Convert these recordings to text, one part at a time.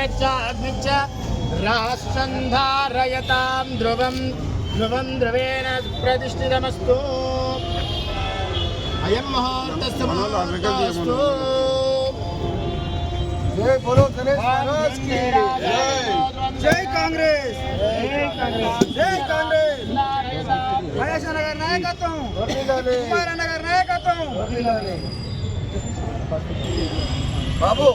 च राष्ट्रं धारयतां ध्रुवं ध्रुवं ध्रुवेण प्रतिष्ठितमस्तु अयं मुहूर्तस्य मुहूर्तस्तु। जय बोलो गणेश महाराज की जय कांग्रेस जय कांग्रेस महेश नगर नायकत्వం कुमार नगर नायकत्వం बाबू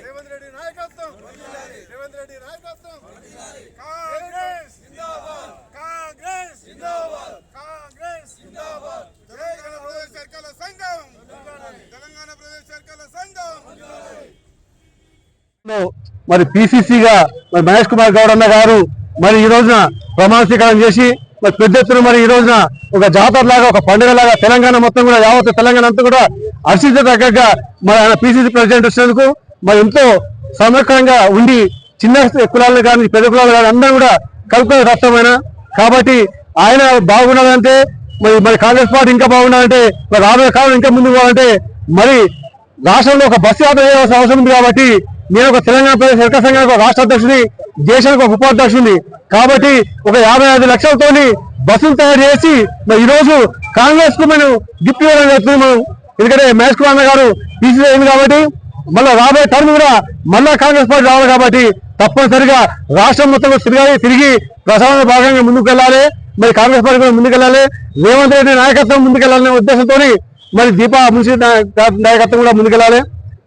रेवंत रेड्डी नायकत्వం रेवंत रेड्डी नायकत्వం कांग्रेस जिंदाबाद कांग्रेस जिंदाबाद कांग्रेस जिंदाबाद तेलंगाణ प्रदेश सरकार संघం तेलंगाణ प्रदेश सरकार संघం మరి పిసిసిగా మరి మహేష్ కుమార్ గౌడ్ అన్న గారు మరి ఈ రోజున ప్రమాణ స్వీకారం చేసి మరి పెద్ద ఎత్తున మరి ఈ రోజున ఒక జాతర లాగా ఒక పండుగ లాగా తెలంగాణ మొత్తం కూడా యావత్ తెలంగాణ అంతా కూడా హర్షించదగ్గగా మరి ఆయన పిసిసి ప్రెసిడెంట్ వచ్చినందుకు మరి ఎంతో సమగ్రంగా ఉండి చిన్న కులాలను కానీ పెద్ద కులాలు కానీ అందరూ కూడా కలుపుకునే రాష్ట్రమైన కాబట్టి ఆయన బాగుండాలంటే మరి కాంగ్రెస్ పార్టీ ఇంకా బాగుండాలంటే మరి రాబోయే కాలం ఇంకా ముందుకు పోవాలంటే మరి రాష్ట్రంలో ఒక బస్సు యాత్ర చేయాల్సిన అవసరం ఉంది కాబట్టి నేను ఒక తెలంగాణ ప్రదేశ్ సర్కార్ సంఘానికి ఒక రాష్ట్ర అధ్యక్షుని దేశానికి ఒక ఉపాధ్యక్షుని కాబట్టి ఒక 55 లక్షలతోని బస్సులు తయారు చేసి మరి ఈ రోజు కాంగ్రెస్ కు మనం గిఫ్ట్ ఇవ్వడం జరుగుతున్నాం. ఎందుకంటే మహేష్ కుమార్ గారు పీసీ అయింది కాబట్టి మళ్ళీ రాబోయే టర్మ్ కూడా మళ్ళా కాంగ్రెస్ పార్టీ రావాలి కాబట్టి తప్పనిసరిగా రాష్ట్రం మొత్తం తిరిగి ప్రసారంలో భాగంగా ముందుకు వెళ్ళాలి. మరి కాంగ్రెస్ పార్టీ కూడా ముందుకెళ్ళాలి. రేవంత్ రెడ్డి నాయకత్వం ముందుకెళ్లాలనే ఉద్దేశంతో మరి దీపా మున్షి నాయకత్వం కూడా ముందుకెళ్ళాలి.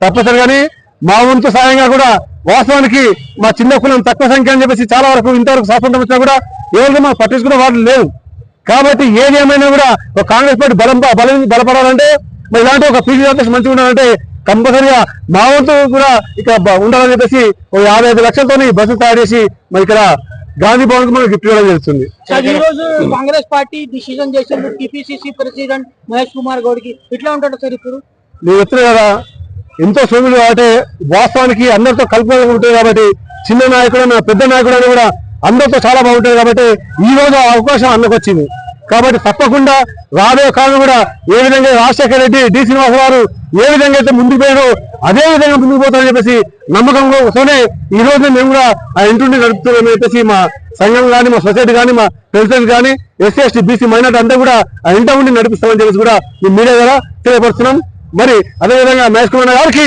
తప్పనిసరిగాని మా వంతు సాయంగా కూడా వాస్తవానికి మా చిన్న కులం తక్కువ సంఖ్య అని చెప్పేసి చాలా వరకు ఇంతవరకు స్వాతంత్రం వచ్చినా కూడా ఎవరికి మనం పట్టించుకునే వాళ్ళు లేవు. కాబట్టి ఏది ఏమైనా కూడా ఒక కాంగ్రెస్ పార్టీ బలపడాలంటే మరి ఇలాంటి ఒక పీసీ అధ్యక్షుడు మంచిగా ఉండాలంటే కంపల్సరిగా మా వంతు కూడా ఇక్కడ ఉండాలని చెప్పేసి ఒక 55 లక్షలతో బస్సులు తయారు చేసి మరి ఇక్కడ గాంధీ భవన్ కు మనం గిఫ్ట్ ఇవ్వడం జరుగుతుంది. ఈ రోజు కాంగ్రెస్ పార్టీ డిసిజన్ చేసింది టిపిసిసి ప్రెసిడెంట్ మహేష్ కుమార్ గౌడ్ కి ఇట్లా ఉంటాడు సార్. ఇప్పుడు నేను చెప్తున్నా కదా ఎంతో సోములు కాబట్టి వాస్తవానికి అందరితో కలుపుకోవడం ఉంటుంది కాబట్టి చిన్న నాయకుడు పెద్ద నాయకుడు అని కూడా అందరితో చాలా బాగుంటుంది కాబట్టి ఈ రోజు అవకాశం అన్నకు వచ్చింది. కాబట్టి తప్పకుండా రాబోయే కాలం కూడా ఏ విధంగా రాజశేఖర రెడ్డి డి శ్రీనివాస గారు ఏ విధంగా అయితే ముందుకు పోయారో అదే విధంగా ముందుకు పోతారని చెప్పేసి నమ్మకంతోనే ఈ రోజు మేము కూడా ఆ ఇంటి నడుపుతున్నామని చెప్పేసి మా సంఘం కానీ మా సొసైటీ కానీ మా ప్రెసిడెంట్ కానీ ఎస్సీ ఎస్టీ బీసీ మైనార్టీ అంతా కూడా ఆ ఇంట ఉండి నడిపిస్తామని చెప్పేసి కూడా మీ మీడియా ద్వారా తెలియపరుస్తున్నాం. మరి అదేవిధంగా మహేష్ కుమార్ గారికి